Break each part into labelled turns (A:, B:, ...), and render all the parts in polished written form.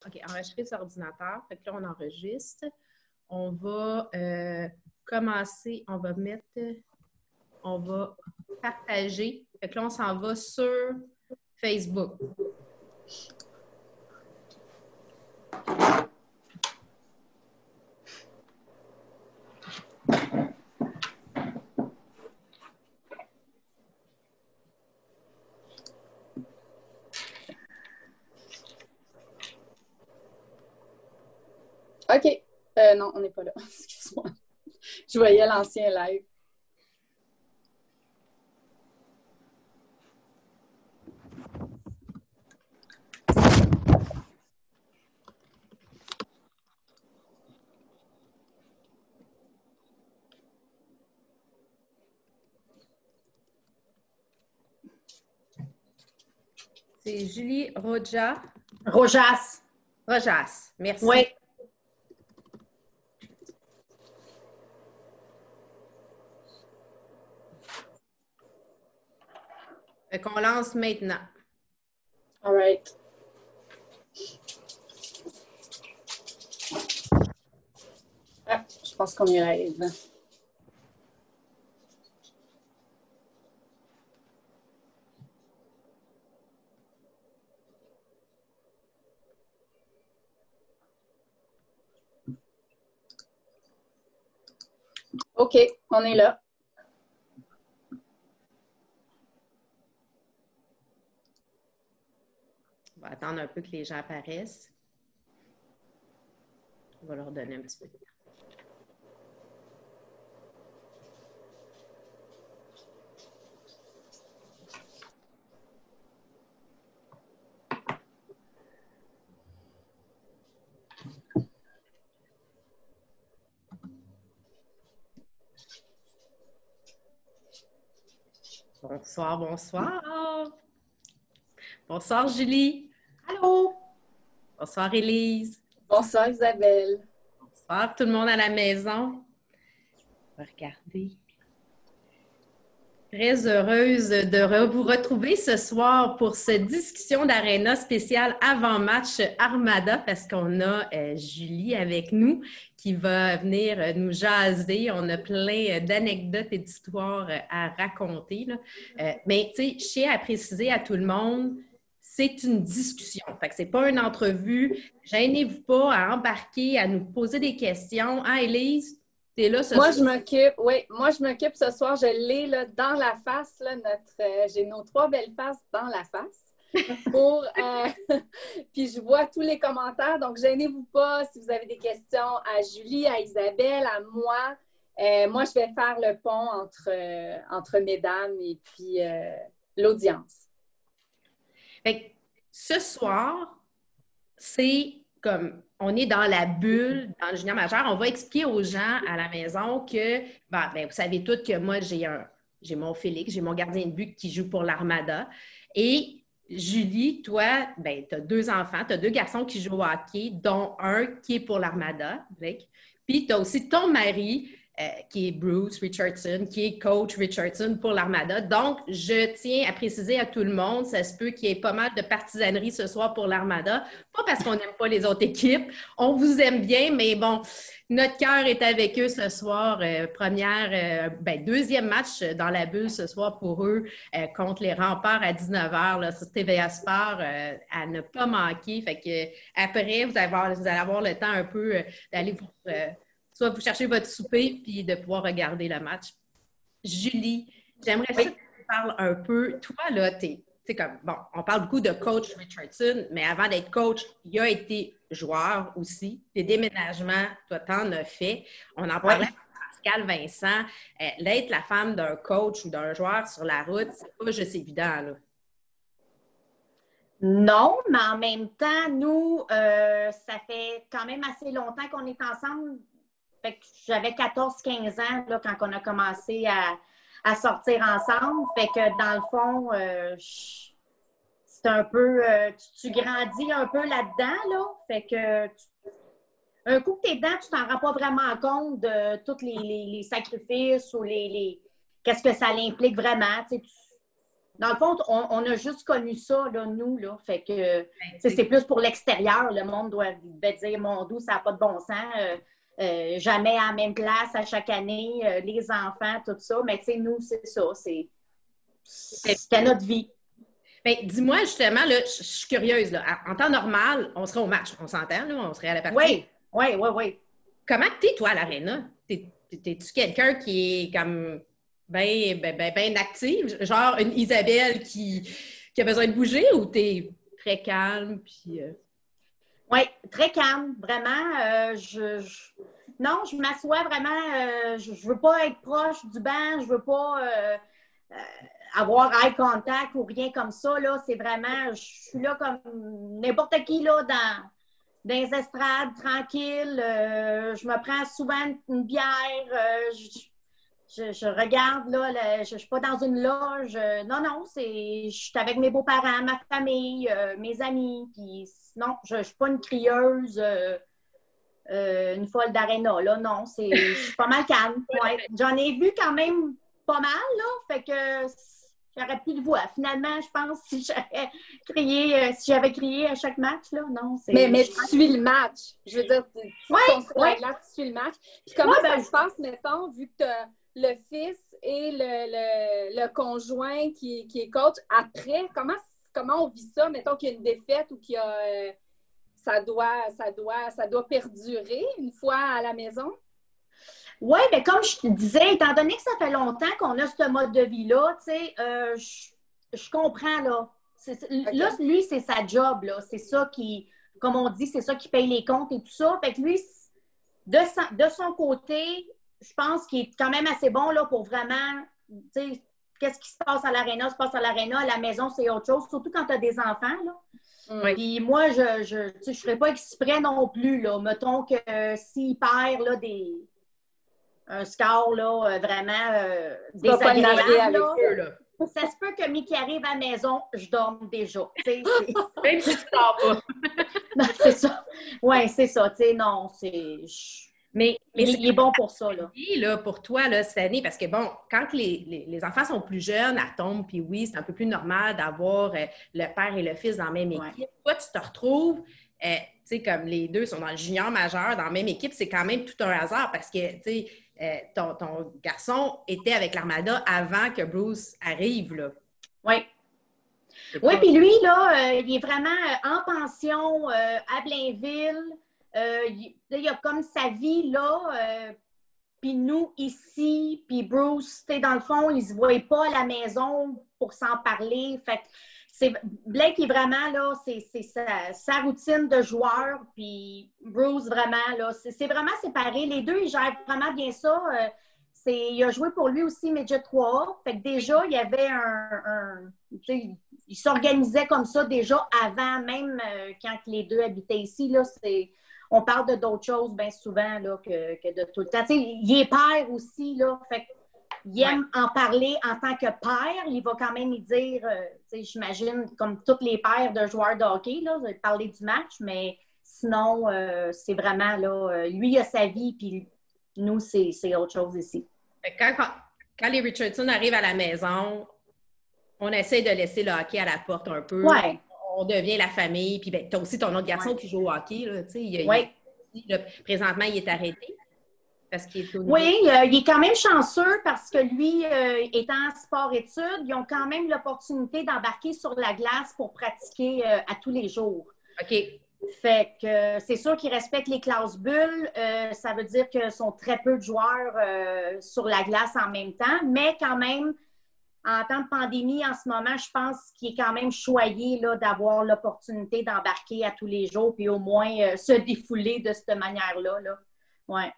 A: OK, enregistrer sur ordinateur. Fait que là, on enregistre. On va commencer, on va partager. Fait que là, on s'en va sur Facebook.
B: OK. Non, on n'est pas là. Excuse-moi. Je voyais l'ancien live.
A: C'est Julie Rojas.
C: Rojas.
A: Rojas, merci.
C: Oui.
A: Fait qu'on lance maintenant.
B: All right. Ah, je pense qu'on est live. OK, on est là.
A: On va attendre un peu que les gens apparaissent. On va leur donner un petit peu de temps. Bonsoir, bonsoir. Bonsoir, Julie.
C: Allô?
A: Bonsoir, Élise.
B: Bonsoir, Isabelle.
A: Bonsoir, tout le monde à la maison. On va regarder. Très heureuse de vous retrouver ce soir pour cette discussion d'Arena spéciale avant-match Armada parce qu'on a Julie avec nous qui va venir nous jaser. On a plein d'anecdotes et d'histoires à raconter. Mais tu sais, je tiens à préciser à tout le monde, c'est une discussion. Fait que c'est pas une entrevue. Gênez-vous pas à embarquer, à nous poser des questions. Hein, Élise? T'es là ce soir?
B: Moi, je m'occupe ce soir. Je l'ai là, dans la face. Là, j'ai nos 3 belles faces dans la face. Puis je vois tous les commentaires. Donc, gênez-vous pas si vous avez des questions à Julie, à Isabelle, à moi. Moi, je vais faire le pont entre mesdames et puis l'audience.
A: Fait que ce soir, c'est comme on est dans la bulle, dans le junior majeur. On va expliquer aux gens à la maison que, vous savez tous que moi, j'ai mon Félix, j'ai mon gardien de but qui joue pour l'Armada. Et Julie, toi, tu as 2 enfants, tu as 2 garçons qui jouent au hockey, dont un qui est pour l'Armada, Blake. Puis tu as aussi ton mari, qui est Bruce Richardson, qui est coach Richardson pour l'Armada. Donc, je tiens à préciser à tout le monde, ça se peut qu'il y ait pas mal de partisanerie ce soir pour l'Armada. Pas parce qu'on n'aime pas les autres équipes, on vous aime bien, mais bon, notre cœur est avec eux ce soir. Deuxième match dans la bulle ce soir pour eux contre les Remparts à 19h là, sur TVA Sport à ne pas manquer. Fait que après, vous allez avoir le temps un peu d'aller soit vous cherchez votre souper puis de pouvoir regarder le match. Julie, j'aimerais ça que tu parles un peu. Toi, là, on parle beaucoup de coach Richardson, mais avant d'être coach, il a été joueur aussi. Les déménagements, toi, t'en as fait. On en parlait avec Pascal Vincent. D'être la femme d'un coach ou d'un joueur sur la route, c'est pas juste évident, là.
C: Non, mais en même temps, nous, ça fait quand même assez longtemps qu'on est ensemble. Fait que j'avais 14-15 ans là, quand on a commencé à sortir ensemble. Fait que dans le fond, c'est un peu, tu grandis un peu là-dedans, là. Fait que un coup que tu es dedans, tu t'en rends pas vraiment compte de tous les sacrifices ou qu'est-ce que ça implique vraiment. Dans le fond, on a juste connu ça, là, nous, là. Fait que
A: Ben,
C: c'est plus pour l'extérieur. Le monde doit dire, mon Dieu, ça n'a pas de bon sens. Jamais à la même classe à chaque année, les enfants, tout ça. Mais tu sais, nous, c'est ça. C'était notre vie.
A: ben, dis-moi justement, là, je suis curieuse. Là. En temps normal, on serait au match. On s'entend, là, on serait à la partie.
C: Oui.
A: Comment t'es, toi, à l'aréna? T'es-tu quelqu'un qui est comme ben active? Genre une Isabelle qui a besoin de bouger ou t'es très calme? Puis,
C: Oui, très calme, vraiment. Non, je m'assois vraiment. Je ne veux pas être proche du banc, je ne veux pas avoir eye contact ou rien comme ça. Là. C'est vraiment, je suis là comme n'importe qui là, dans les estrades, tranquille. Je me prends souvent une bière. Je regarde, là, je ne suis pas dans une loge. Non, je suis avec mes beaux-parents, ma famille, mes amis. Puis non, je ne suis pas une crieuse, une folle d'aréna. Là, non, je suis pas mal calme. Ouais. J'en ai vu quand même pas mal, là. Fait que j'aurais plus de voix. Finalement, je pense, si j'avais crié à chaque match, là, non.
B: Mais tu suis le match. Je veux dire, tu suis le match. Puis comment ça se passe, mettons, vu que tu as le fils et le conjoint qui est coach, après, comment on vit ça? Mettons qu'il y a une défaite ou qu'il y a ça doit perdurer une fois à la maison?
C: Oui, mais comme je te disais, étant donné que ça fait longtemps qu'on a ce mode de vie-là, tu sais, je comprends, là. Okay. Là, lui, c'est sa job, là. C'est ça qui, comme on dit, c'est ça qui paye les comptes et tout ça. Fait que lui, de son côté, je pense qu'il est quand même assez bon, là, pour vraiment, tu sais, qu'est-ce qui se passe à l'aréna, se passe à l'aréna, à la maison, c'est autre chose, surtout quand tu as des enfants, là. Oui. Puis moi, je ne ferais pas exprès non plus, là. Mettons que s'il perd, là, un score, là, vraiment désagréable, là. Ça se peut que Mickey arrive à la maison, je dorme déjà.
A: Même si tu dors pas.
C: Non, c'est ça. Oui, c'est ça. Tu sais, non, Mais il est bon pour ça, là.
A: Et là, pour toi, là, cette année, parce que bon, quand les enfants sont plus jeunes, à tombe, puis oui, c'est un peu plus normal d'avoir le père et le fils dans la même équipe. Ouais. Toi, tu te retrouves, tu sais, comme les deux sont dans le junior majeur, dans la même équipe, c'est quand même tout un hasard parce que, tu sais, ton garçon était avec l'Armada avant que Bruce arrive, là.
C: Oui. Oui, puis lui, là, il est vraiment en pension à Blainville. Il a comme sa vie, là. Puis nous, ici, puis Bruce, dans le fond, il ne se voit pas à la maison pour s'en parler. Fait que Blake est vraiment, là, c'est sa routine de joueur. Puis Bruce, vraiment, là, c'est vraiment séparé. Les deux, ils gèrent vraiment bien ça. Il a joué pour lui aussi Midget 3A. Fait que déjà, il y avait il s'organisait comme ça déjà avant, même quand les deux habitaient ici. Là, on parle d'autres choses bien souvent là, que de tout le temps. T'sais, il est père aussi, là. Fait il aime en parler en tant que père. Il va quand même y dire, j'imagine, comme tous les pères de joueurs de hockey, là, parler du match, mais sinon, c'est vraiment, là, lui, il a sa vie, puis nous, c'est autre chose ici.
A: Quand les Richardson arrivent à la maison, on essaie de laisser le hockey à la porte un peu.
C: Ouais.
A: On devient la famille. Puis ben, tu as aussi ton autre garçon qui joue au hockey. Là, présentement, il est arrêté. Parce qu'il est
C: oui, il est quand même chanceux parce que lui, étant en sport-études, ils ont quand même l'opportunité d'embarquer sur la glace pour pratiquer à tous les jours.
A: OK.
C: Fait que c'est sûr qu'ils respectent les classes bulles. Ça veut dire que sont très peu de joueurs sur la glace en même temps, mais quand même, en temps de pandémie, en ce moment, je pense qu'il est quand même choyé là, d'avoir l'opportunité d'embarquer à tous les jours puis au moins se défouler de cette manière-là. Là. Ouais.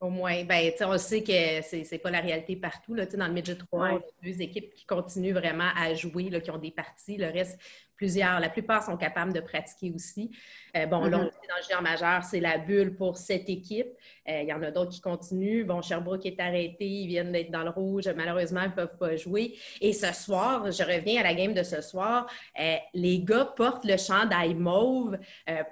A: Au moins, ben, on sait que c'est pas la réalité partout. Là, dans le Midget 3, on a deux équipes qui continuent vraiment à jouer, là, qui ont des parties. Le reste, la plupart sont capables de pratiquer aussi. Là, on est dans le junior majeur, c'est la bulle pour cette équipe. Il y en a d'autres qui continuent. Bon, Sherbrooke est arrêté, ils viennent d'être dans le rouge. Malheureusement, ils ne peuvent pas jouer. Et ce soir, je reviens à la game de ce soir, les gars portent le chandail mauve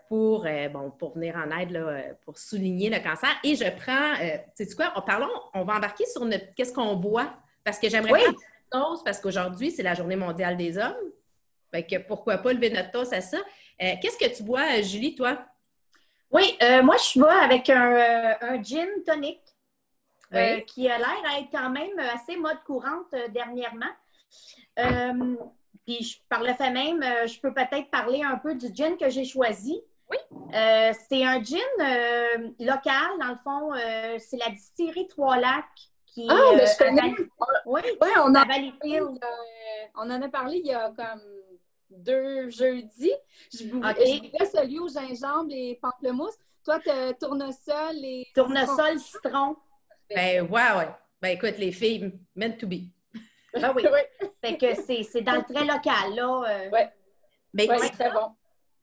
A: pour venir en aide, là, pour souligner le cancer. Et je prends, sais-tu quoi, on va embarquer sur qu'est-ce qu'on boit, parce que j'aimerais toast parce qu'aujourd'hui, c'est la Journée mondiale des hommes. Fait que pourquoi pas lever notre toast à ça? Qu'est-ce que tu bois, Julie, toi?
C: Oui, moi, je bois avec un gin tonic
A: Oui.
C: qui a l'air d'être quand même assez mode courante dernièrement. Puis par le fait même, je peux peut-être parler un peu du gin que j'ai choisi.
A: Oui.
C: C'est un gin local, dans le fond, c'est la distillerie Trois-Lacs qui est
B: mais je connais.
C: Oui,
B: Oui,
C: à Valleyfield.
B: on en a parlé il y a comme 2 jeudis. Je buvais celui au gingembre et pamplemousse. Toi, tu as tournesol et...
C: Tournesol, citron.
A: Ben, ouais. Ben, écoute, les filles, meant to be.
C: Ben oui. Fait que c'est dans le très local, là.
B: Oui.
A: Mais
B: c'est très bon.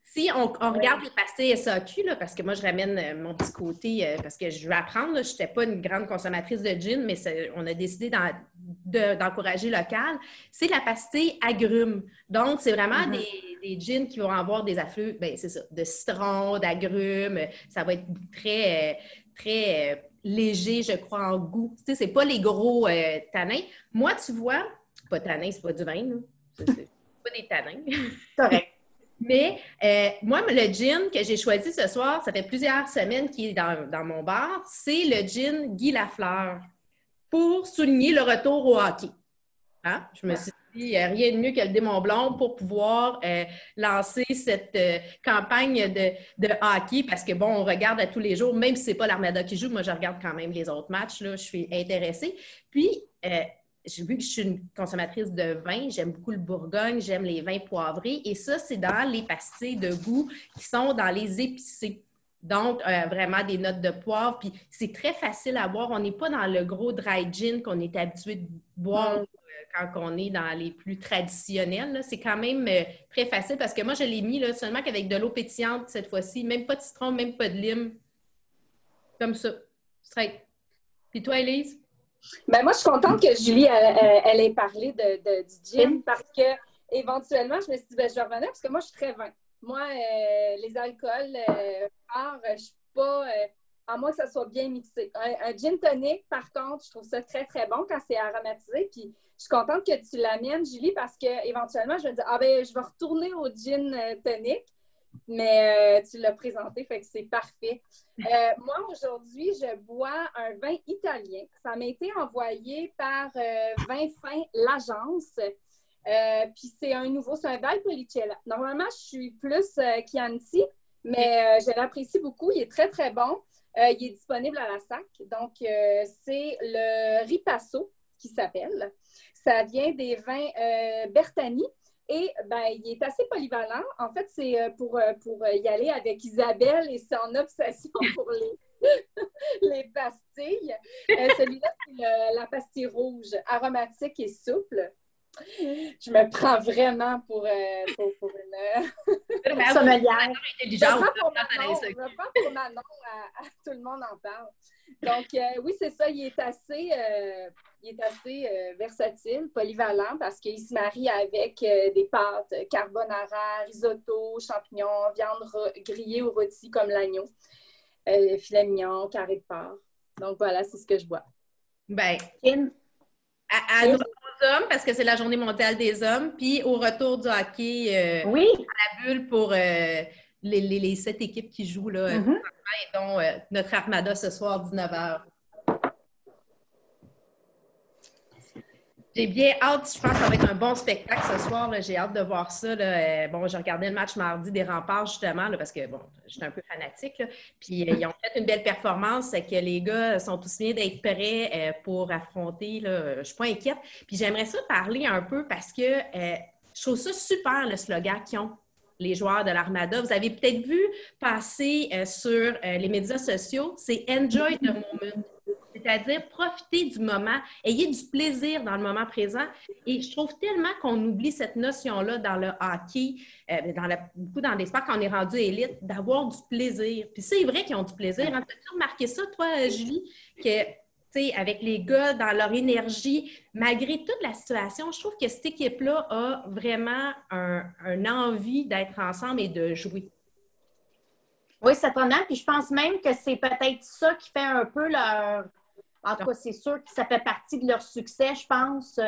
A: Si on regarde les pastilles SAQ, là, parce que moi, je ramène mon petit côté, parce que je veux apprendre, je n'étais pas une grande consommatrice de gin, mais on a décidé d'encourager local, c'est la pastille agrumes. Donc, c'est vraiment des gins qui vont avoir des afflux, ben c'est ça, de citron, d'agrumes. Ça va être très, très léger, je crois, en goût. Tu sais, c'est pas les gros tanins. Moi, tu vois, pas tanins, c'est pas du vin, là. C'est pas des tanins.
C: Correct.
A: Mais moi, le gin que j'ai choisi ce soir, ça fait plusieurs semaines qu'il est dans mon bar, c'est le gin Guy Lafleur pour souligner le retour au hockey. Hein? Je me suis dit, rien de mieux que le démon blond pour pouvoir lancer cette campagne de hockey parce que, bon, on regarde à tous les jours, même si ce n'est pas l'Armada qui joue, moi, je regarde quand même les autres matchs, là, je suis intéressée. Puis, j'ai vu que je suis une consommatrice de vin, j'aime beaucoup le Bourgogne, j'aime les vins poivrés et ça, c'est dans les pastilles de goût qui sont dans les épicés. Donc, vraiment des notes de poivre. Puis, c'est très facile à boire. On n'est pas dans le gros dry gin qu'on est habitué de boire quand on est dans les plus traditionnels. Là. C'est quand même très facile parce que moi, je l'ai mis là, seulement qu'avec de l'eau pétillante cette fois-ci. Même pas de citron, même pas de lime. Comme ça. Straight. Puis toi, Élise?
B: Ben moi, je suis contente que Julie elle ait parlé du gin parce que éventuellement, je me suis dit, ben, je vais revenir parce que moi, je suis très vin. Moi, les alcools forts, je suis pas, à moins que ça soit bien mixé. Un gin tonic, par contre, je trouve ça très, très bon quand c'est aromatisé. Puis, je suis contente que tu l'amènes, Julie, parce que éventuellement, je vais dire, ben, je vais retourner au gin tonic. Mais tu l'as présenté, fait que c'est parfait. Moi, aujourd'hui, je bois un vin italien. Ça m'a été envoyé par Vin Fin L'Agence. Puis c'est un Valpolicella. Normalement, je suis plus Chianti, mais je l'apprécie beaucoup. Il est très, très bon. Il est disponible à la SAC. Donc, c'est le Ripasso qui s'appelle. Ça vient des vins Bertani. Et ben, il est assez polyvalent. En fait, c'est pour y aller avec Isabelle et son obsession pour les pastilles. Celui-là, c'est la pastille rouge, aromatique et souple. Je me prends vraiment pour une
C: sommelière
B: intelligente. Je me prends pour Manon, tout le monde en parle. Donc, oui, c'est ça. Il est assez versatile, polyvalent, parce qu'il se marie avec des pâtes carbonara, risotto, champignons, viande grillée ou rôtie comme l'agneau, filet mignon, carré de porc. Donc, voilà, c'est ce que je bois.
A: Bien, à nos hommes, parce que c'est la Journée mondiale des hommes, puis au retour du hockey à la bulle pour les 7 équipes qui jouent, là, dont notre Armada ce soir, 19h. J'ai bien hâte, je pense que ça va être un bon spectacle ce soir. Là. J'ai hâte de voir ça. Là. Bon, j'ai regardé le match mardi des Remparts, justement, là, parce que, bon, j'étais un peu fanatique. Là. Puis, ils ont fait une belle performance. C'est que les gars sont tous bien d'être prêts pour affronter. Là. Je ne suis pas inquiète. Puis, j'aimerais ça parler un peu parce que je trouve ça super, le slogan qu'ils ont, les joueurs de l'Armada. Vous avez peut-être vu passer sur les médias sociaux, c'est « Enjoy the moment ». C'est-à-dire profiter du moment, ayez du plaisir dans le moment présent. Et je trouve tellement qu'on oublie cette notion-là dans le hockey, beaucoup dans les sports, quand on est rendu élite, d'avoir du plaisir. Puis c'est vrai qu'ils ont du plaisir. Hein? Tu as remarqué ça, toi, Julie, que avec les gars, dans leur énergie, malgré toute la situation, je trouve que cette équipe-là a vraiment un envie d'être ensemble et de jouer.
C: Oui, certainement. Puis je pense même que c'est peut-être ça qui fait un peu leur... En tout cas, c'est sûr que ça fait partie de leur succès, je pense.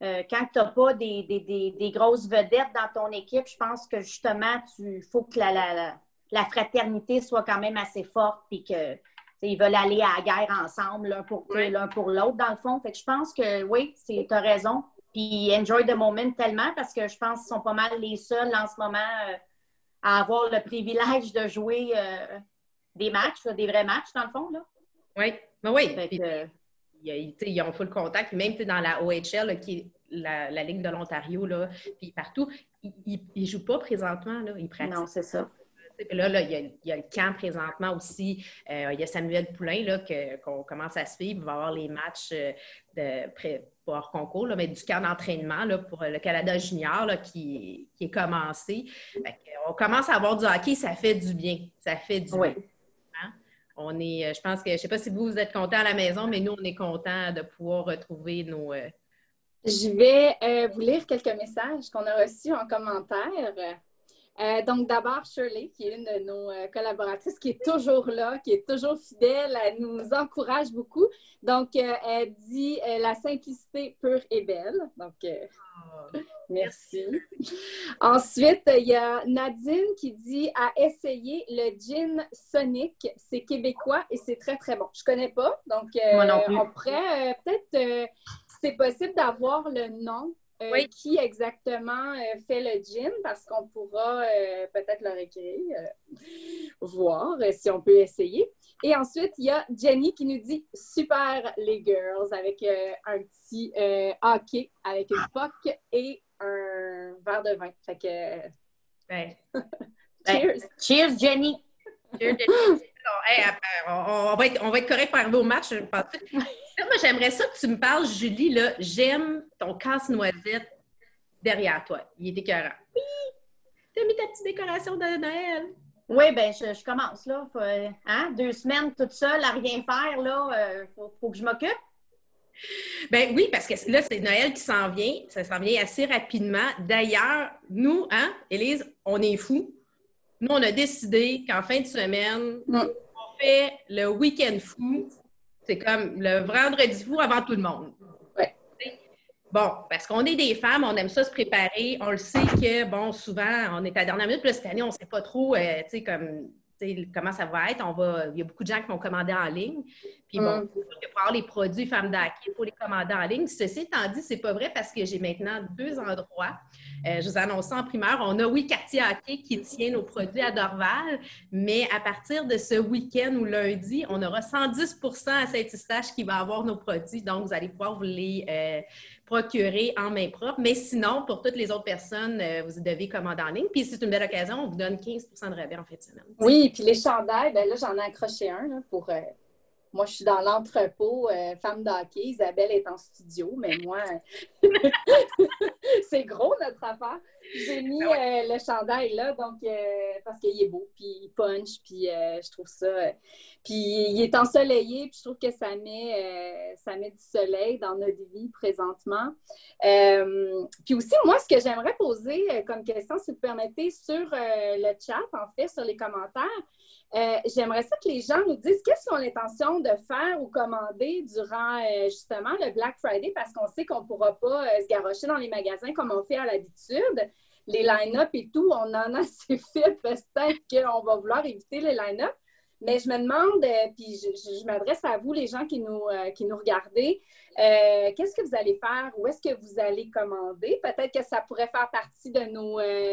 C: quand tu n'as pas des grosses vedettes dans ton équipe, je pense que justement, il faut que la fraternité soit quand même assez forte puis que ils veulent aller à la guerre ensemble, l'un pour l'autre, dans le fond. Fait que je pense que oui, tu as raison. Puis enjoy the moment tellement parce que je pense qu'ils sont pas mal les seuls en ce moment à avoir le privilège de jouer des matchs, là, des vrais matchs, dans le fond. Là.
A: Oui, ben oui.
C: Puis,
A: ils ont full contact. Puis même dans la OHL, là, qui est la Ligue de l'Ontario, là, puis partout, ils ne jouent pas présentement. Là, ils pratiquent.
C: Non, c'est ça.
A: Puis là, il y a le camp présentement aussi. Il y a Samuel Poulain là, qu'on commence à suivre. Il va y avoir les matchs pas hors concours, là, mais du camp d'entraînement là, pour le Canada junior là, qui est commencé. On commence à avoir du hockey, ça fait du bien. Ça fait du bien. Hein? Je pense que, je ne sais pas si vous êtes contents à la maison, mais nous, on est contents de pouvoir retrouver nos...
B: Je vais vous lire quelques messages qu'on a reçus en commentaire. Donc, d'abord, Shirley, qui est une de nos collaboratrices, qui est toujours là, qui est toujours fidèle, elle nous encourage beaucoup. Donc, elle dit la simplicité pure et belle. Donc, merci. Ensuite, il y a Nadine qui dit à essayer le gin Sonic. C'est québécois et c'est très, très bon. Je ne connais pas. Donc,
C: moi non plus.
B: on pourrait peut-être, c'est possible d'avoir le nom.
A: Oui.
B: Qui exactement fait le gin, parce qu'on pourra peut-être leur écrire, voir si on peut essayer. Et ensuite, il y a Jenny qui nous dit « Super les girls » avec un petit hockey, avec une puck et un verre de vin. Fait que... Cheers!
C: Cheers, Jenny!
A: Cheers, Jenny! On va être correct pour arriver au match. Moi, j'aimerais ça que tu me parles, Julie. Là, j'aime ton casse-noisette derrière toi. Il est écœurant. Oui! Tu as mis ta petite décoration de Noël.
C: Oui, bien, je commence, là. 2 semaines toute seule à rien faire, là. Faut que je m'occupe.
A: Ben oui, parce que là, c'est Noël qui s'en vient. Ça s'en vient assez rapidement. D'ailleurs, nous, Élise, on est fous. Nous, on a décidé qu'en fin de semaine, on fait le week-end fou. C'est comme le vendredi fou avant tout le monde.
B: Ouais.
A: Bon, parce qu'on est des femmes, on aime ça se préparer. On le sait que, bon, souvent, on est à la dernière minute. Puis là, cette année, on ne sait pas trop, comment ça va être. Il y a beaucoup de gens qui vont commander en ligne. Puis bon, pour avoir les produits femmes d'hockey, il faut les commander en ligne. Ceci étant dit, c'est pas vrai parce que j'ai maintenant 2 endroits. Je vous annonce ça en primeur. On a, oui, Quartier Hockey qui tient nos produits à Dorval, mais à partir de ce week-end ou lundi, on aura 110 à Saint-Eustache qui va avoir nos produits. Donc, vous allez pouvoir vous les procurer en main propre. Mais sinon, pour toutes les autres personnes, vous devez commander en ligne. Puis, c'est une belle occasion. On vous donne 15 de rabais en fin de semaine.
B: Oui, puis les chandails, ben là, j'en ai accroché un là, pour... Moi, je suis dans l'entrepôt, femme d'hockey. Isabelle est en studio, mais moi, c'est gros notre affaire. J'ai mis le chandail là, donc parce qu'il est beau, puis il punch, puis je trouve ça... puis il est ensoleillé, puis je trouve que ça met du soleil dans notre vie présentement. Puis aussi, moi, ce que j'aimerais poser comme question, si vous permettez, sur le chat, en fait, sur les commentaires, j'aimerais ça que les gens nous disent qu'est-ce qu'ils ont l'intention de faire ou commander durant justement le Black Friday, parce qu'on sait qu'on ne pourra pas se garrocher dans les magasins comme on fait à l'habitude. Les line-up et tout, on en a assez fait, peut-être qu'on va vouloir éviter les line-up. Mais je me demande, puis je m'adresse à vous, les gens qui nous regardez, qu'est-ce que vous allez faire? Où est-ce que vous allez commander? Peut-être que ça pourrait faire partie de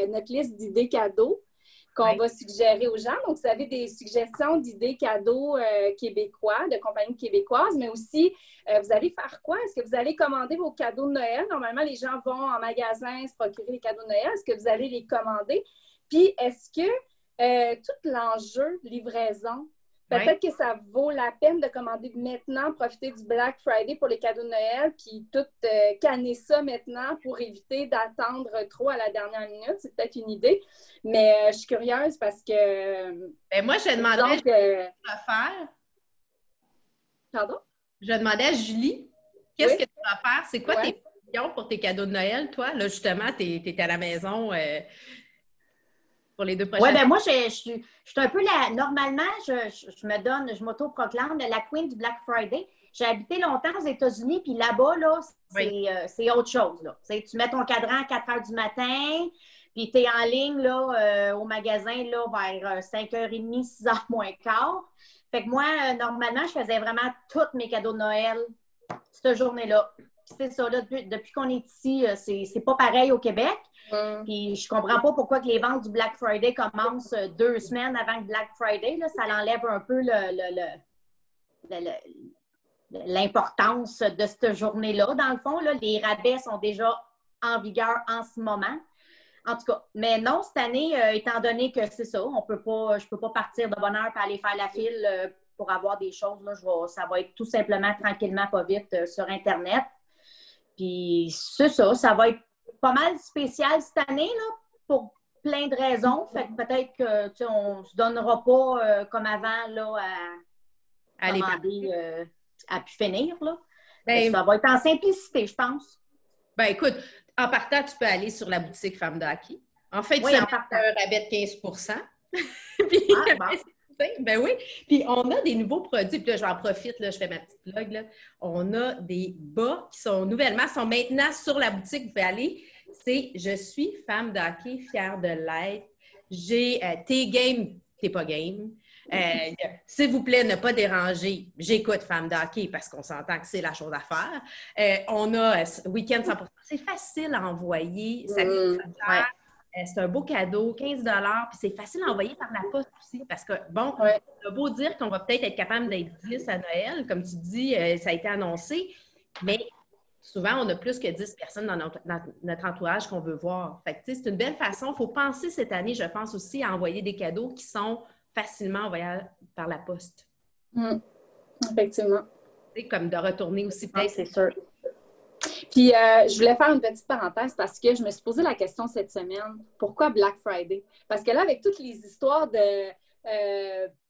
B: notre liste d'idées cadeaux qu'on va suggérer aux gens. Donc, vous avez des suggestions d'idées cadeaux québécois, de compagnies québécoises, mais aussi, vous allez faire quoi? Est-ce que vous allez commander vos cadeaux de Noël? Normalement, les gens vont en magasin se procurer les cadeaux de Noël. Est-ce que vous allez les commander? Puis, est-ce que tout l'enjeu, livraison, peut-être que ça vaut la peine de commander maintenant, profiter du Black Friday pour les cadeaux de Noël, puis tout canner ça maintenant pour éviter d'attendre trop à la dernière minute. C'est peut-être une idée, mais je suis curieuse parce que...
A: moi, je demanderais ce vas faire.
B: Pardon?
A: Je demandais à Julie, qu'est-ce que tu vas faire? C'est quoi tes prévisions pour tes cadeaux de Noël, toi? Là, justement, tu es à la maison... pour les 2 prochaines.
C: Oui, bien moi, je suis un peu la... Normalement, je m'auto-proclame la queen du Black Friday. J'ai habité longtemps aux États-Unis, puis là-bas, là, c'est autre chose. Là. Tu mets ton cadran à 4 heures du matin, puis tu es en ligne là, au magasin là, vers 5h30, 6h moins quart. Fait que moi, normalement, je faisais vraiment tous mes cadeaux de Noël cette journée-là. C'est ça, là, depuis qu'on est ici, c'est pas pareil au Québec. Puis je comprends pas pourquoi que les ventes du Black Friday commencent 2 semaines avant le Black Friday. Là, ça l'enlève un peu l'importance de cette journée-là. Dans le fond, là, les rabais sont déjà en vigueur en ce moment. En tout cas, mais non, cette année, étant donné que c'est ça, je peux pas partir de bonne heure pour aller faire la file pour avoir des choses. Là, ça va être tout simplement tranquillement, pas vite, sur Internet. Puis c'est ça, ça va être pas mal spécial cette année, là, pour plein de raisons. Fait que peut-être qu'on ne se donnera pas comme avant là, à demander à pu finir. Là. Ben, ça va être en simplicité, je pense.
A: Ben écoute, en partant, tu peux aller sur la boutique Femme de hockey. En fait,
C: oui,
A: tu as un rabais de 15 Puis, ben oui. Puis on a des nouveaux produits. Puis là, j'en profite, là, je fais ma petite plug. Là. On a des bas qui sont maintenant sur la boutique. Vous pouvez aller. C'est « Je suis femme de hockey, fière de l'être. J'ai t'es game, t'es pas game. S'il vous plaît, ne pas déranger. J'écoute femme de hockey parce qu'on s'entend que c'est la chose à faire. On a Week-end 100%. C'est facile à envoyer. Ça coûte cher. C'est un beau cadeau, 15 $, puis c'est facile à envoyer par la poste aussi, parce que, bon, on a beau dire qu'on va peut-être être capable d'être 10 à Noël, comme tu dis, ça a été annoncé, mais souvent, on a plus que 10 personnes dans notre entourage qu'on veut voir. Fait que, tu sais, c'est une belle façon. Il faut penser cette année, je pense aussi, à envoyer des cadeaux qui sont facilement envoyables par la poste.
B: Effectivement.
A: C'est comme de retourner aussi peut-être.
C: C'est sûr.
B: Puis, je voulais faire une petite parenthèse parce que je me suis posé la question cette semaine, pourquoi Black Friday? Parce que là, avec toutes les histoires de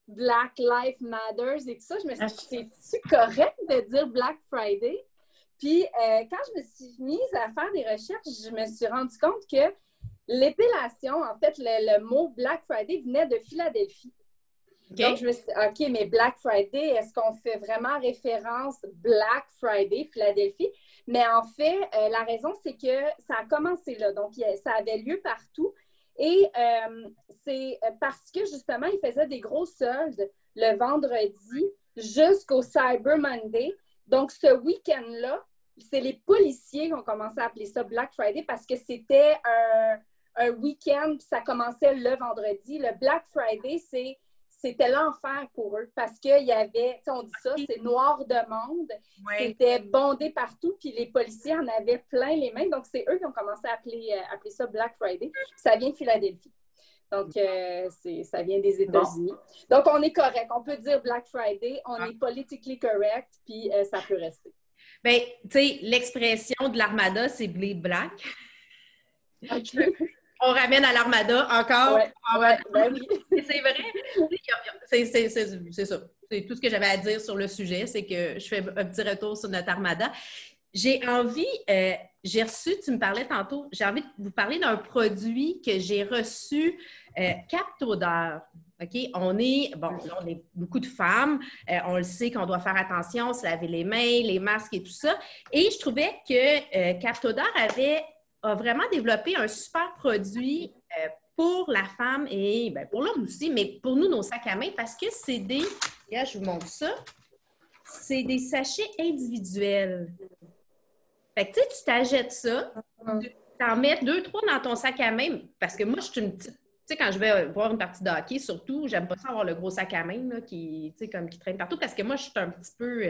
B: Black Lives Matters et tout ça, je me suis dit, c'est-tu correct de dire Black Friday? Puis, quand je me suis mise à faire des recherches, je me suis rendu compte que l'épellation, en fait, le mot Black Friday venait de Philadelphie. Okay. Donc, je me suis dit, OK, mais Black Friday, est-ce qu'on fait vraiment référence Black Friday, Philadelphie? Mais en fait, la raison, c'est que ça a commencé là. Donc, ça avait lieu partout. Et c'est parce que, justement, ils faisaient des gros soldes le vendredi jusqu'au Cyber Monday. Donc, ce week-end-là, c'est les policiers qui ont commencé à appeler ça Black Friday parce que c'était un week-end, puis ça commençait le vendredi. Le Black Friday, c'était l'enfer pour eux parce qu'il y avait, on dit ça, c'est noir de monde. C'était bondé partout, puis les policiers en avaient plein les mains. Donc, c'est eux qui ont commencé à appeler ça Black Friday. Puis ça vient de Philadelphie. Donc, ça vient des États-Unis. Bon. Donc, on est correct. On peut dire Black Friday. On est politically correct, puis ça peut rester.
A: Bien, tu sais, l'expression de l'Armada, c'est bleed black.
B: OK.
A: On ramène à l'Armada encore.
B: Ben oui.
A: C'est vrai. C'est ça. C'est tout ce que j'avais à dire sur le sujet. C'est que je fais un petit retour sur notre Armada. J'ai envie, j'ai reçu, tu me parlais tantôt, j'ai envie de vous parler d'un produit que j'ai reçu, Capte Odeur. OK? On est beaucoup de femmes. On le sait qu'on doit faire attention, se laver les mains, les masques et tout ça. Et je trouvais que Capte Odeur a vraiment développé un super produit pour la femme et pour l'homme aussi, mais pour nous, nos sacs à main, parce que c'est regarde, je vous montre ça, c'est des sachets individuels. Fait que tu t'achètes ça, tu t'en mets 2-3 dans ton sac à main, parce que moi, je suis une petite, tu sais, quand je vais voir une partie de hockey, surtout, j'aime pas ça avoir le gros sac à main là, qui traîne partout, parce que moi, je suis un petit peu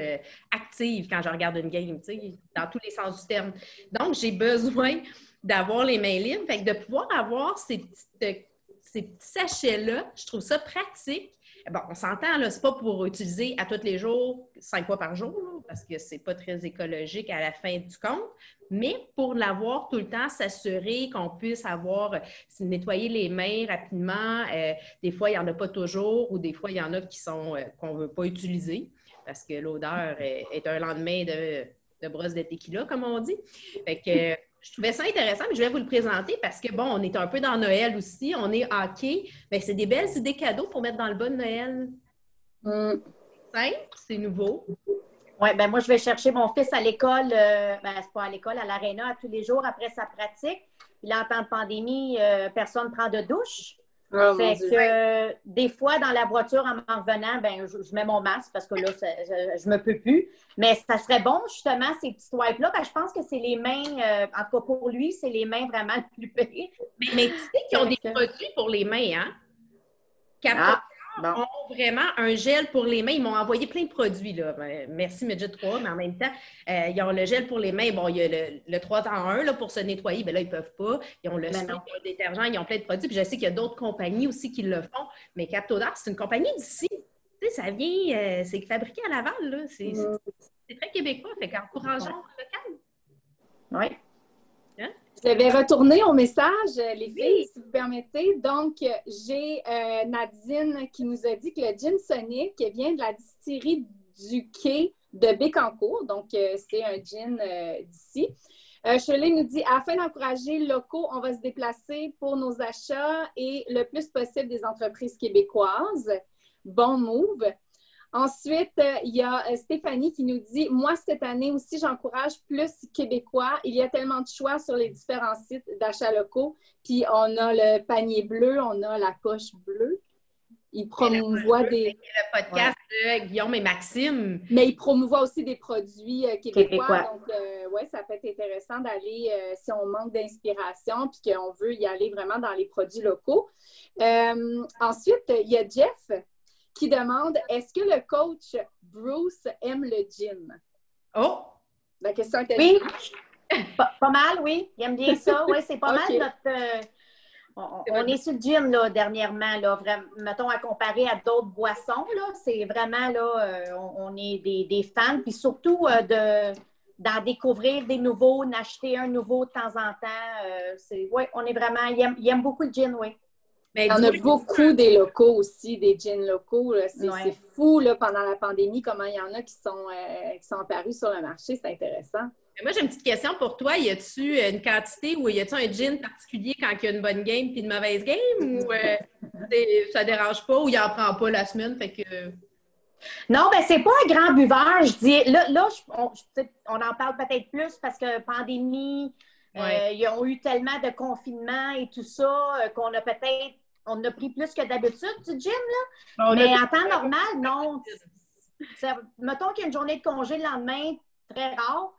A: active quand je regarde une game, tu sais, dans tous les sens du terme. Donc, j'ai besoin d'avoir les mains libres. Fait que de pouvoir avoir ces petits sachets-là, je trouve ça pratique. Bon, on s'entend, là, c'est pas pour utiliser à tous les jours, 5 fois par jour, là, parce que c'est pas très écologique à la fin du compte, mais pour l'avoir tout le temps, s'assurer qu'on puisse nettoyer les mains rapidement. Des fois, il n'y en a pas toujours, ou des fois, il y en a qu'on ne veut pas utiliser, parce que l'odeur est un lendemain de brosse de tequila, comme on dit. Fait que je trouvais ça intéressant, mais je vais vous le présenter parce que, bon, on est un peu dans Noël aussi, on est hockey. Bien, c'est des belles idées cadeaux pour mettre dans le bas de Noël. Simple, c'est nouveau.
C: Oui, ben moi, je vais chercher mon fils à l'école, c'est pas à l'école, à l'aréna, à tous les jours après sa pratique. Puis là, en temps de pandémie, personne ne prend de douche.
B: Oh, mon
C: Fait
B: Dieu.
C: que des fois, dans la voiture, en m'en revenant, ben, je mets mon masque parce que là, je me peux plus. Mais ça serait bon, justement, ces petits wipes-là, parce que je pense que c'est les mains, en tout cas pour lui, c'est les mains vraiment le plus pire.
A: Mais tu sais qu'ils ont des produits pour les mains, hein? Captain ont vraiment un gel pour les mains. Ils m'ont envoyé plein de produits, là. Merci Midget 3, mais en même temps, ils ont le gel pour les mains. Bon, il y a le 3 en 1 là, pour se nettoyer. Bien là, ils ne peuvent pas. Ils ont le spray, le détergent, ils ont plein de produits. Puis je sais qu'il y a d'autres compagnies aussi qui le font. Mais Captodor, c'est une compagnie d'ici. Tu sais, ça vient, c'est fabriqué à Laval, là. C'est très québécois. Fait qu'encourageons le local.
C: Oui.
A: Hein?
B: Je vais retourner au message, les filles, si vous permettez. Donc, j'ai Nadine qui nous a dit que le gin Sonic vient de la distillerie du Quai de Bécancour. Donc, c'est un gin d'ici. Shirley nous dit, afin d'encourager les locaux, on va se déplacer pour nos achats et le plus possible des entreprises québécoises. Bon move. Ensuite, il y a Stéphanie qui nous dit « Moi, cette année aussi, j'encourage plus québécois. Il y a tellement de choix sur les différents sites d'achats locaux. Puis, on a le panier bleu, on a la poche bleue. Ils promouvoient des...
A: Le podcast de Guillaume et Maxime.
B: Mais ils promouvoient aussi des produits québécois. Donc, oui, ça peut être intéressant d'aller, si on manque d'inspiration puis qu'on veut y aller vraiment dans les produits locaux. Ensuite, il y a Jeff qui demande « Est-ce que le coach Bruce aime le gym? »
A: Oh!
B: La question était...
C: Oui, pas mal, oui. Il aime bien ça. Oui, c'est pas mal notre... on est sur le gym, là, dernièrement, là, vraiment, mettons, à comparer à d'autres boissons, là. C'est vraiment, là, on est des fans. Puis surtout, d'en découvrir des nouveaux, d'acheter un nouveau de temps en temps. Oui, on est vraiment... Il aime beaucoup le gym, oui.
B: Il y en a beaucoup des locaux aussi, des gins locaux. C'est fou là, pendant la pandémie, comment il y en a qui sont apparus sur le marché. C'est intéressant.
A: Mais moi, j'ai une petite question pour toi. Y a-tu une quantité ou y a-tu un gin particulier quand il y a une bonne game puis une mauvaise game? Ou ça ne dérange pas ou il n'en prend pas la semaine? Fait que...
C: Non, ben c'est pas un grand buveur. Je dis, là on en parle peut-être plus parce que pandémie, ils ont eu tellement de confinement et tout ça qu'on a peut-être... On a pris plus que d'habitude du gym, là. Mais en temps normal, non. Mettons qu'il y a une journée de congé le lendemain, très rare.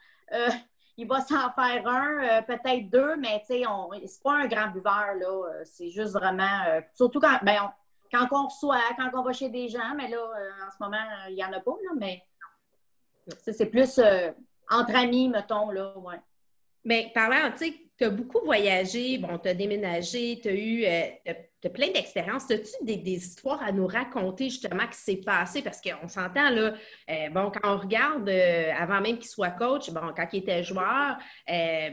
C: Il va s'en faire un, peut-être deux, mais tu sais, c'est pas un grand buveur, là. C'est juste vraiment... surtout quand on reçoit, quand on va chez des gens, mais là, en ce moment, il n'y en a pas, là, mais c'est plus entre amis, mettons, là, ouais.
A: Mais parlant, tu sais, tu as beaucoup voyagé, bon, tu as déménagé, tu as eu t'as plein d'expériences. As-tu des histoires à nous raconter justement qui s'est passé? Parce qu'on s'entend, là, bon, quand on regarde, avant même qu'il soit coach, bon, quand il était joueur,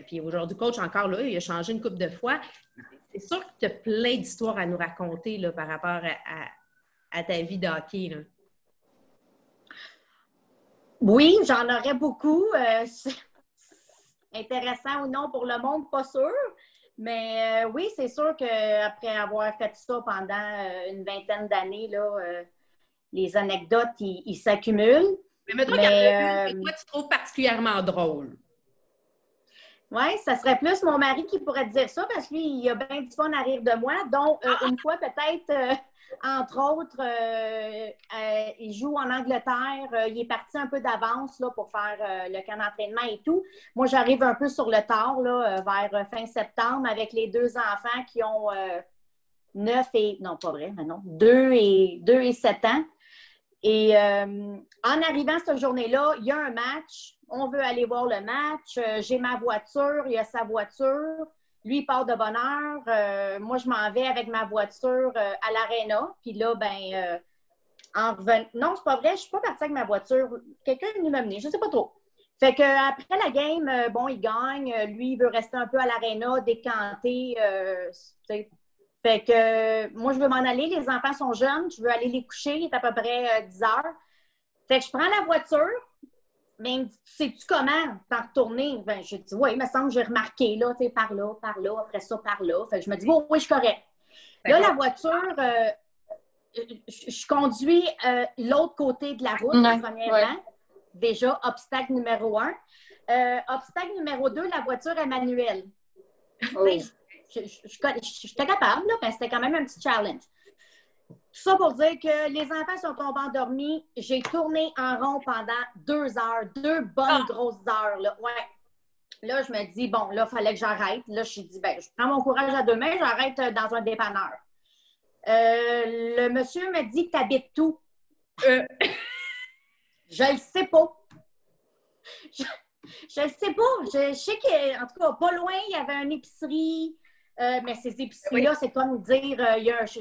A: puis aujourd'hui coach encore, là, il a changé une couple de fois. C'est sûr que tu as plein d'histoires à nous raconter là, par rapport à ta vie de hockey, là.
C: Oui, j'en aurais beaucoup. Intéressant ou non pour le monde, pas sûr. Mais oui, c'est sûr qu'après avoir fait ça pendant une vingtaine d'années, là, les anecdotes, ils s'accumulent.
A: Mais mettons qu'il y en a une que toi, tu trouves particulièrement drôle.
C: Oui, ça serait plus mon mari qui pourrait te dire ça parce que lui, il a bien du fun à rire de moi. Donc, une fois, peut-être, entre autres, il joue en Angleterre. Il est parti un peu d'avance là, pour faire le camp d'entraînement et tout. Moi, j'arrive un peu sur le tard, là, vers fin septembre, avec les deux enfants qui ont 9 et... Non, pas vrai, mais non. 2 et 7 ans. Et en arrivant cette journée-là, il y a un match. On veut aller voir le match. J'ai ma voiture, il a sa voiture. Lui, il part de bonne heure. Moi, je m'en vais avec ma voiture à l'aréna. Puis là, en revenant... Non, c'est pas vrai, je suis pas partie avec ma voiture. Quelqu'un est venu m'amener, je sais pas trop. Fait qu'après la game, bon, il gagne. Lui, il veut rester un peu à l'aréna, décanter. Fait que moi, je veux m'en aller. Les enfants sont jeunes. Je veux aller les coucher. Il est à peu près 10 heures. Fait que je prends la voiture. Mais il me dit, sais-tu comment t'en retourner? Je dis, oui, il me semble que j'ai remarqué, là, tu sais, par là, après ça, par là. Fait que je me dis, bon, oui, je suis correct. Là, la voiture, je conduis l'autre côté de la route, premièrement. Déjà, obstacle numéro 1. Obstacle numéro 2, la voiture est manuelle.
B: Oh.
C: J'étais capable, là, mais c'était quand même un petit challenge. Tout ça pour dire que les enfants sont tombés endormis. J'ai tourné en rond pendant 2 heures, 2 bonnes grosses heures. Là. Ouais. Là, je me dis, bon, là, il fallait que j'arrête. Là, je me suis dit, ben, je prends mon courage à 2 mains, j'arrête dans un dépanneur. Le monsieur me dit, t'habites où? Je le sais pas. Je le sais pas. Je sais qu'en tout cas, pas loin, il y avait une épicerie. Mais ces épiceries-là, c'est comme dire,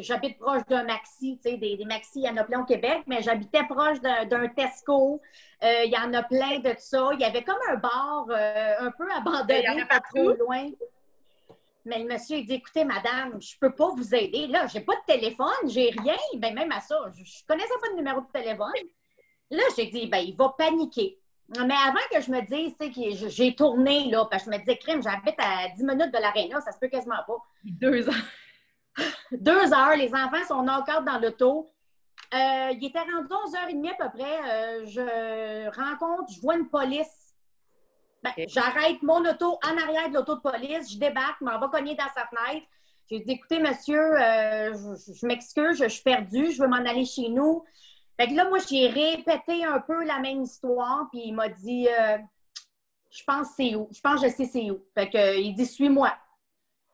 C: j'habite proche d'un Maxi, tu sais, des Maxi, il y en a plein au Québec, mais j'habitais proche d'un Tesco. Il y en a plein de ça. Il y avait comme un bar un peu abandonné, pas trop loin. Mais le monsieur, il dit, écoutez, madame, je peux pas vous aider. Là, j'ai pas de téléphone, j'ai rien. Ben, même à ça, je connaissais pas de numéro de téléphone. Là, j'ai dit, ben, il va paniquer. Mais avant que je me dise, tu sais, j'ai tourné, là, parce que je me disais, crime, j'habite à 10 minutes de l'aréna, ça se peut quasiment pas.
A: 2 heures.
C: 2 heures, les enfants sont encore dans l'auto. Il était rendu 11h30 à peu près. Je vois une police. Ben, j'arrête mon auto en arrière de l'auto de police, je débarque, m'en va cogner dans sa fenêtre. J'ai dit, écoutez, monsieur, je m'excuse, je suis perdue, je veux m'en aller chez nous. Fait que là, moi, j'ai répété un peu la même histoire, puis il m'a dit, je pense c'est où? Je pense que je sais c'est où. Fait que, il dit, suis-moi.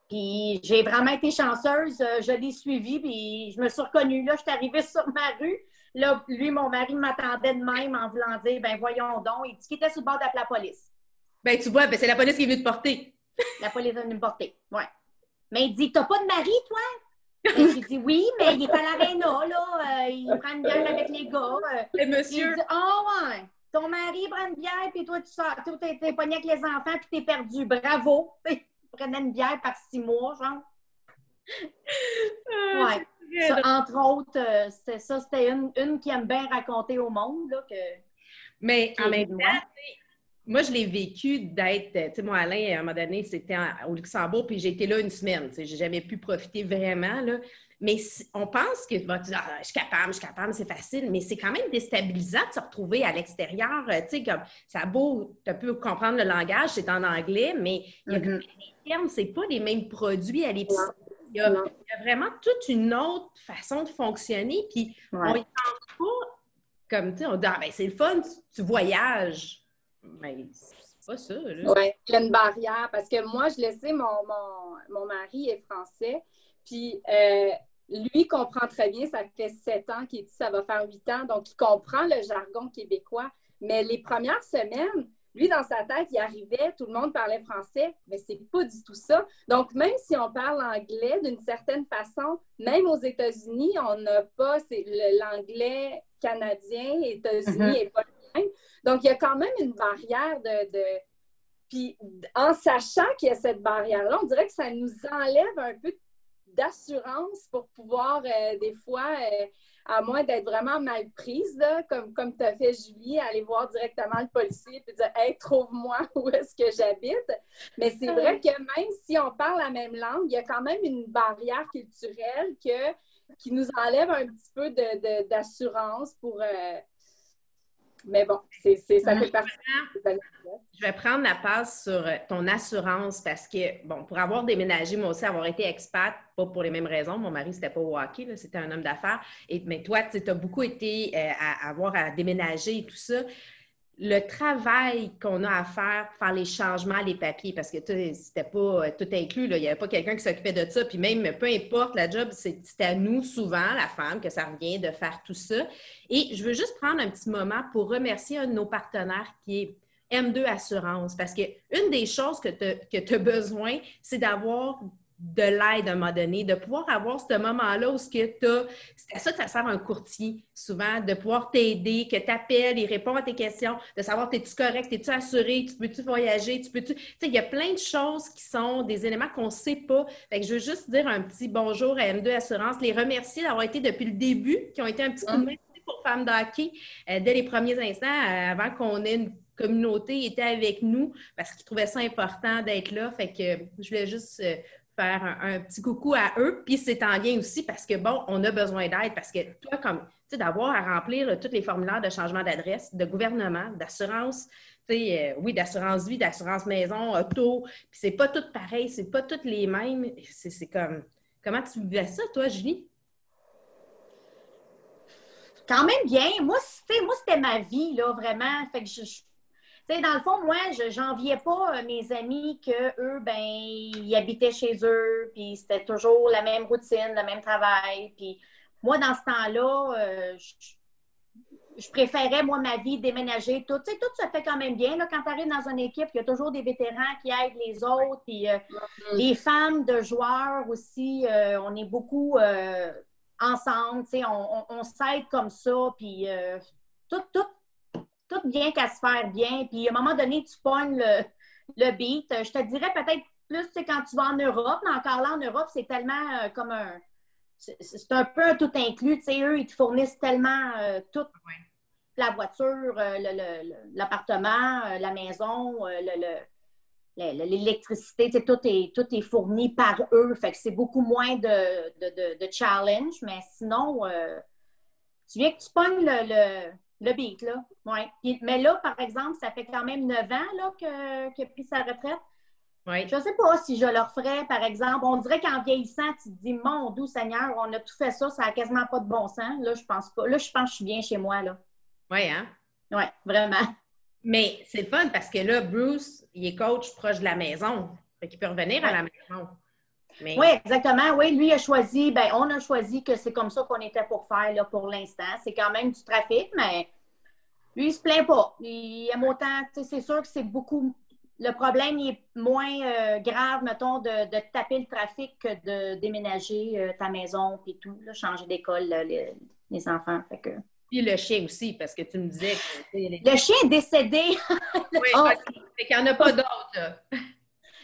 C: Puis j'ai vraiment été chanceuse, je l'ai suivi, puis je me suis reconnue. Là, je suis arrivée sur ma rue. Là, lui, mon mari m'attendait de même en voulant dire, ben voyons donc. Il dit qu'il était sur le bord d'appeler la police.
A: Ben, tu vois, ben, c'est la police qui est venue te porter.
C: La police est venue me porter, oui. Mais il dit, t'as pas de mari, toi? Et j'ai dit, oui, mais il est à l'aréna, là. Il prend une bière avec les gars.
A: Et monsieur...
C: Il dit, ouais, ton mari prend une bière, puis toi, tu sors, toi, t'es pogné avec les enfants, puis t'es perdu. Bravo. Il prenait une bière par 6 mois, genre. Ouais. Ça, entre autres, c'était une qui aime bien raconter au monde, là, que...
A: Mais en même temps, moi, je l'ai vécu d'être, tu sais, moi, Alain, à un moment donné, c'était au Luxembourg, puis j'ai été là une semaine, tu sais, j'ai jamais pu profiter vraiment, là. Mais on pense que, bon, tu dis, je suis capable, c'est facile, mais c'est quand même déstabilisant de se retrouver à l'extérieur, tu sais, comme, ça a beau, tu peux comprendre le langage, c'est en anglais, mais il y a quand même des termes, c'est pas les mêmes produits à l'épicerie. Il y a vraiment toute une autre façon de fonctionner, puis on y pense pas, comme, tu sais, on dit, ben, c'est le fun, tu voyages. Mais c'est pas ça, là.
B: Oui, il y a une barrière parce que moi, je le sais, mon mari est français, puis lui comprend très bien, ça fait 7 ans qu'il dit ça va faire 8 ans, donc il comprend le jargon québécois. Mais les premières semaines, lui, dans sa tête, il arrivait, tout le monde parlait français, mais c'est pas du tout ça. Donc, même si on parle anglais d'une certaine façon, même aux États-Unis, on n'a pas l'anglais canadien, États-Unis et pas le même. Donc, il y a quand même une barrière Puis, en sachant qu'il y a cette barrière-là, on dirait que ça nous enlève un peu d'assurance pour pouvoir, des fois, à moins d'être vraiment mal prise, là, comme tu as fait, Julie, aller voir directement le policier et dire « Hey, trouve-moi où est-ce que j'habite ». Mais c'est vrai que même si on parle la même langue, il y a quand même une barrière culturelle qui nous enlève un petit peu d'assurance pour... Mais bon, ça fait partie.
A: Je vais prendre la passe sur ton assurance parce que, bon, pour avoir déménagé, moi aussi, avoir été expat, pas pour les mêmes raisons. Mon mari, c'était pas au hockey, là, c'était un homme d'affaires. Mais toi, tu as beaucoup été à avoir à déménager et tout ça. Le travail qu'on a à faire les changements, les papiers, parce que c'était pas tout inclus, là. Il n'y avait pas quelqu'un qui s'occupait de ça. Puis même, peu importe la job, c'était à nous, souvent, la femme, que ça revient de faire tout ça. Et je veux juste prendre un petit moment pour remercier un de nos partenaires qui est M2 Assurance, parce qu'une des choses que tu as besoin, c'est d'avoir de l'aide à un moment donné, de pouvoir avoir ce moment-là où c'est à ça que ça sert un courtier, souvent, de pouvoir t'aider, que tu appelles, il répond à tes questions, de savoir es-tu correct, es-tu assuré, tu peux-tu voyager, tu sais, il y a plein de choses qui sont des éléments qu'on ne sait pas. Fait que je veux juste dire un petit bonjour à M2 Assurance, les remercier d'avoir été depuis le début, qui ont été un petit coup de main pour Femmes d'hockey dès les premiers instants, avant qu'on ait une communauté, était avec nous, parce qu'ils trouvaient ça important d'être là. Fait que je voulais juste faire un petit coucou à eux. Puis c'est en lien aussi parce que, bon, on a besoin d'aide parce que toi, comme, tu sais, d'avoir à remplir là, tous les formulaires de changement d'adresse, de gouvernement, d'assurance, tu sais, oui, d'assurance vie, d'assurance maison, auto, puis c'est pas tout pareil, c'est pas toutes les mêmes. C'est comme, comment tu vivais ça, toi, Julie?
C: Quand même bien. Moi, c'était ma vie, là, vraiment. Fait que tu sais, dans le fond, moi, je j'enviais pas mes amis que eux, ben, ils habitaient chez eux, puis c'était toujours la même routine, le même travail. Puis moi, dans ce temps-là, je préférais, moi, ma vie, déménager. Tout, tu sais, tout se fait quand même bien. Là, quand tu arrives dans une équipe, il y a toujours des vétérans qui aident les autres. Puis les femmes de joueurs aussi, on est beaucoup ensemble. Tu sais, on s'aide comme ça. Puis tout bien qu'à se faire bien. Puis à un moment donné, tu pognes le beat. Je te dirais peut-être plus, tu sais, quand tu vas en Europe, mais encore là, en Europe, c'est tellement comme un... C'est un peu un tout inclus. Tu sais, eux, ils te fournissent tellement tout. La voiture, l'appartement, la maison, l'électricité, tout est fourni par eux. Fait que c'est beaucoup moins de challenge. Mais sinon, tu viens que tu pognes le beat, là. Ouais. Mais là, par exemple, ça fait quand même 9 ans là, qu'il a pris sa retraite.
A: Oui.
C: Je ne sais pas si je le referais, par exemple. On dirait qu'en vieillissant, tu te dis, mon doux Seigneur, on a tout fait ça, ça n'a quasiment pas de bon sens. Là, je pense pas. Là, je pense que je suis bien chez moi, là.
A: Oui, hein?
C: Oui, vraiment.
A: Mais c'est le fun parce que là, Bruce, il est coach proche de la maison. Fait qu'il peut revenir à la maison. Mais...
C: Oui, exactement. Oui, lui a choisi, ben on a choisi que c'est comme ça qu'on était pour faire là, pour l'instant. C'est quand même du trafic, mais lui, il se plaint pas. Il aime autant, tu sais, c'est sûr que c'est beaucoup. Le problème, il est moins grave, mettons, de taper le trafic que de déménager ta maison puis tout, là, changer d'école, les enfants. Fait que...
A: Puis le chien aussi, parce que tu me disais que...
C: Le chien est décédé.
A: Oui, okay. Fait qu'il n'y en a pas d'autres, là.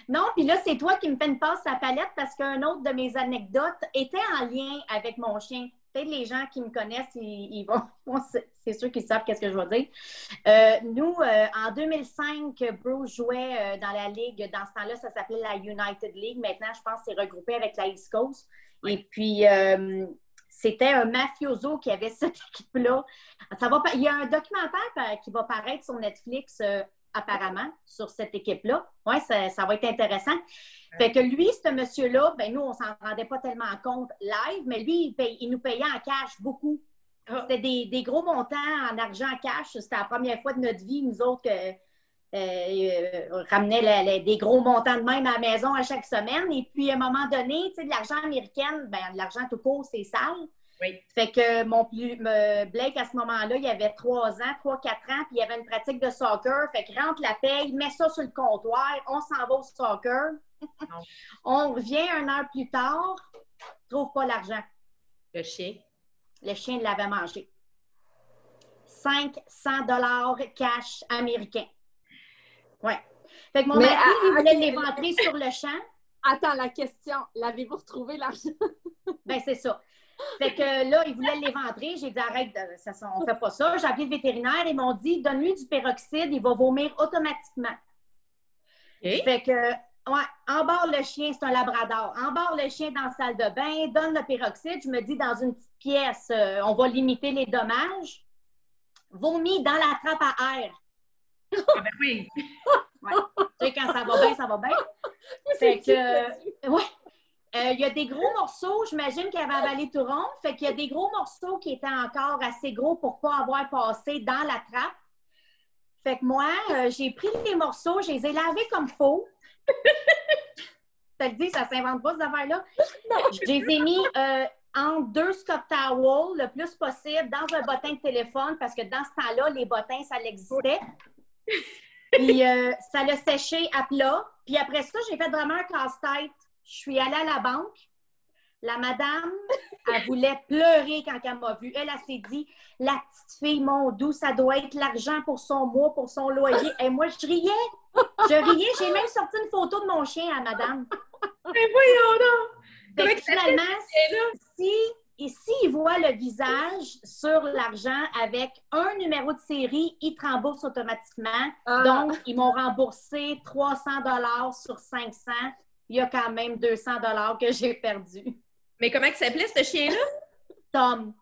C: Non, puis là, c'est toi qui me fais une passe à palette parce qu'un autre de mes anecdotes était en lien avec mon chien. Peut-être les gens qui me connaissent, ils vont c'est sûr qu'ils savent qu'est-ce que je vais dire. Nous, en 2005, Bruce jouait dans la ligue. Dans ce temps-là, ça s'appelait la United League. Maintenant, je pense que c'est regroupé avec la East Coast. Oui. Et puis, c'était un mafioso qui avait cette équipe-là. Il y a un documentaire qui va paraître sur Netflix apparemment, sur cette équipe-là. Oui, ça va être intéressant. Fait que lui, ce monsieur-là, ben nous, on s'en rendait pas tellement compte live, mais lui, il nous payait en cash beaucoup. C'était des gros montants en argent cash. C'était la première fois de notre vie, nous autres, ramenait des gros montants de même à la maison à chaque semaine. Et puis, à un moment donné, tu sais, de l'argent américain, ben, de l'argent tout court, c'est sale.
A: Oui.
C: Fait que Blake, à ce moment-là, il avait 3 ans, 3-4 ans, puis il avait une pratique de soccer. Fait que rentre la paye, met ça sur le comptoir, on s'en va au soccer. On revient 1 heure plus tard, trouve pas l'argent.
A: Le chien
C: l'avait mangé. 500$ cash américain. Ouais. Fait que mon mari, il voulait l'éventrer sur le champ.
B: Attends, la question, l'avez-vous retrouvé l'argent?
C: Ben, c'est ça. Fait que là, ils voulaient l'éventrer. J'ai dit, arrête, on fait pas ça. J'ai appelé le vétérinaire. Ils m'ont dit, donne-lui du peroxyde, il va vomir automatiquement. Okay. Fait que, ouais, embarre le chien, c'est un labrador. Embarre le chien dans la salle de bain, donne le peroxyde. Je me dis, dans une petite pièce, on va limiter les dommages. Vomis dans la trappe à air.
A: Ah ben oui.
C: Ouais. Tu sais, quand ça va bien, ça va bien. Fait que, ouais. Il y a des gros morceaux, j'imagine qu'il avait avalé tout rond. Fait qu'il y a des gros morceaux qui étaient encore assez gros pour ne pas avoir passé dans la trappe. Fait que moi, j'ai pris les morceaux, je les ai lavés comme faux. Ça te dit, ça ne s'invente pas, ces affaires-là. Je les ai mis entre 2 stop towels le plus possible dans un bottin de téléphone parce que dans ce temps-là, les bottins, ça l'existait. Puis ça l'a séché à plat. Puis après ça, j'ai fait vraiment un casse-tête. Je suis allée à la banque. La madame, elle voulait pleurer quand elle m'a vue. Elle s'est dit, la petite fille, mon doux, ça doit être l'argent pour son mois, pour son loyer. Et moi, je riais. J'ai même sorti une photo de mon chien à madame.
A: Mais voyons donc!
C: Fait que finalement, s'il voit le visage sur l'argent avec un numéro de série, il te rembourse automatiquement. Donc, ils m'ont remboursé 300$ sur 500. il y a quand même 200 $ que j'ai perdu.
A: Mais comment il s'appelait, ce chien-là?
C: Tom.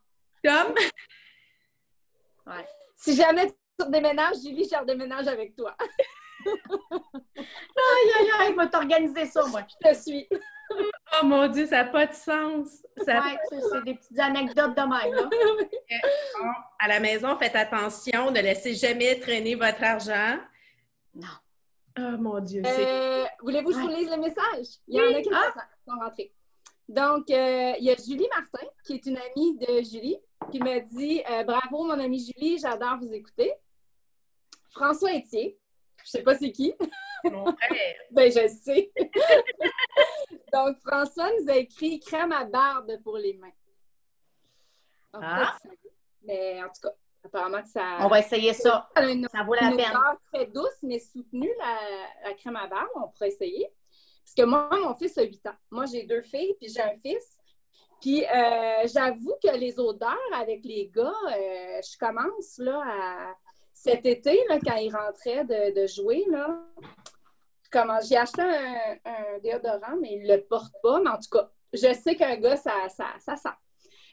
A: Tom?
B: Ouais. Si jamais tu redéménages, Julie, je redéménage avec toi.
C: Aïe, il va t'organiser ça, moi.
B: Je te suis.
A: Oh mon Dieu, ça n'a pas de sens.
C: Ouais, c'est des petites anecdotes de même, là.
A: Bon, à la maison, faites attention, ne laissez jamais traîner votre argent.
C: Non.
A: Oh mon Dieu,
B: voulez-vous que je vous lise le message? Il y en a qui sont rentrés. Donc, il y a Julie Martin, qui est une amie de Julie, qui me dit bravo, mon amie Julie, j'adore vous écouter. François Etier, je ne sais pas c'est qui.
A: mon frère.
B: Ben, je sais. Donc, François nous a écrit crème à barbe pour les mains. Mais en tout cas, apparemment que ça.
C: On va essayer ça.
B: Ça
C: vaut la peine.
B: Odeur très douce, mais soutenue, la crème à barbe. On pourrait essayer. Parce que moi, mon fils a 8 ans. Moi, j'ai 2 filles, puis j'ai un fils. Puis, j'avoue que les odeurs avec les gars, je commence là à. Cet été, là, quand ils rentraient de jouer, là, j'ai acheté un déodorant, mais il ne le porte pas. Mais en tout cas, je sais qu'un gars, ça sent.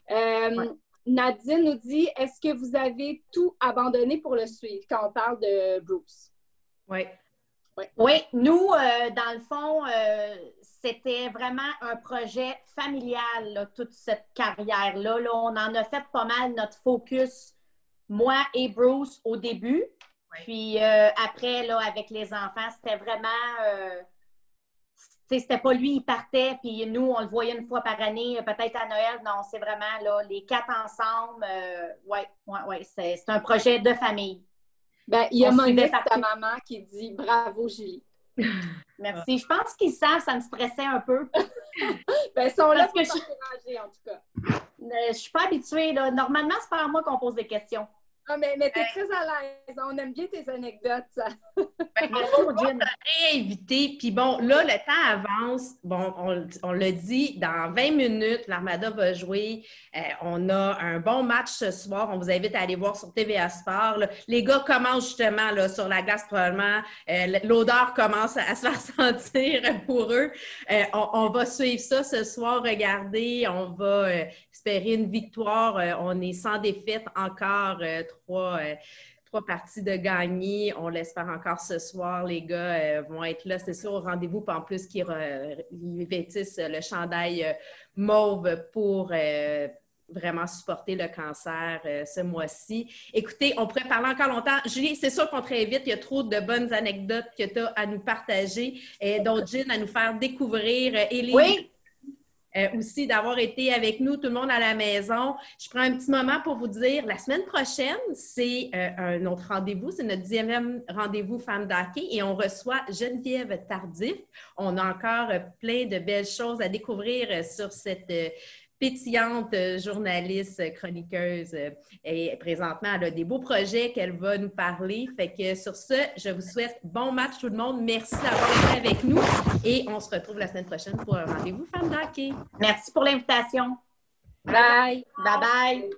B: Ouais. Nadine nous dit, est-ce que vous avez tout abandonné pour le suivre quand on parle de Bruce?
A: Oui.
C: Oui, nous, dans le fond, c'était vraiment un projet familial, là, toute cette carrière-là. Là, on en a fait pas mal notre focus, moi et Bruce, au début. Oui. Puis après, là, avec les enfants, c'était vraiment... c'était pas lui, il partait, puis nous, on le voyait une fois par année, peut-être à Noël. Non, c'est vraiment là, les 4 ensemble. Oui, c'est un projet de famille.
B: Ben, il y a Monique, ta maman, qui dit « Bravo, Julie ».
C: Merci. Je pense qu'ils savent, ça me stressait un peu.
B: Ben, ils sont là pour t'encourager, en tout cas.
C: Je suis pas habituée. Là. Normalement, c'est pas à moi qu'on pose des questions.
B: Ah, mais tu es très à l'aise. On aime bien tes anecdotes. Ça.
A: Ben, on va réinviter. Puis bon, là, le temps avance. Bon, on l'a dit, dans 20 minutes, l'Armada va jouer. On a un bon match ce soir. On vous invite à aller voir sur TVA Sport. Là. Les gars commencent justement là, sur la glace, probablement. L'odeur commence à se faire sentir pour eux. On va suivre ça ce soir. Regardez, on va espérer une victoire. On est sans défaite encore. 3 parties de gagner. On l'espère encore ce soir. Les gars vont être là, c'est sûr, au rendez-vous. Puis en plus, qu'ils vêtissent le chandail mauve pour vraiment supporter le cancer ce mois-ci. Écoutez, on pourrait parler encore longtemps. Julie, c'est sûr qu'on te réinvite. Il y a trop de bonnes anecdotes que tu as à nous partager, dont Jean à nous faire découvrir. Élie, oui. Aussi d'avoir été avec nous, tout le monde à la maison. Je prends un petit moment pour vous dire, la semaine prochaine, c'est un autre rendez-vous, c'est notre 10e rendez-vous Femmes d'hockey et on reçoit Geneviève Tardif. On a encore plein de belles choses à découvrir sur cette pétillante journaliste, chroniqueuse et présentement, elle a des beaux projets qu'elle va nous parler. Fait que sur ce, je vous souhaite bon match tout le monde. Merci d'avoir été avec nous et on se retrouve la semaine prochaine pour un rendez-vous Femmes d'hockey.
C: Merci pour l'invitation.
B: Bye!
C: Bye bye!